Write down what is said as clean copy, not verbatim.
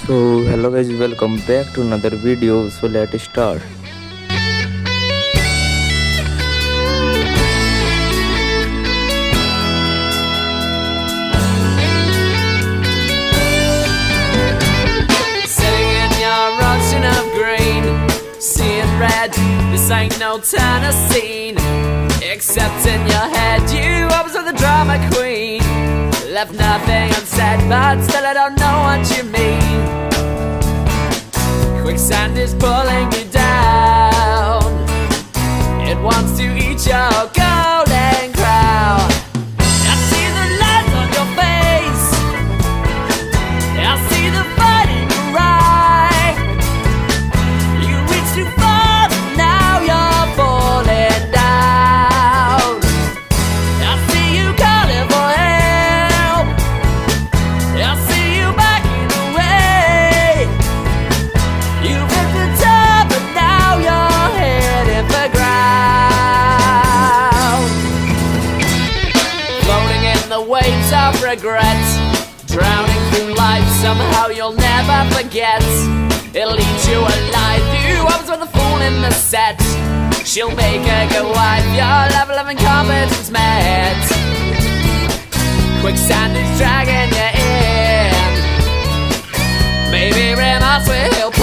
So hello guys, welcome back to another video. So let's start. Sitting in your ocean of green, seeing red, this ain't no Tennessee. Except in your head, you always were the drama queen. Left nothing unsaid, but still I don't know what you mean. Quicksand is pulling you down. It wants to eat your golden crown. I see the light on your face. I see the fight in your eye. You reach too far and now you're falling down. I see you calling for help. I see you backing away. You ripped the top but now you're heading for ground. Floating in the waves of regret, drowning through life, somehow you'll never forget. It'll eat you alive, you always were the fool in the set. She'll make a good wife, your level of incompetence met. Quicksand is dragging you in. Maybe remorse will help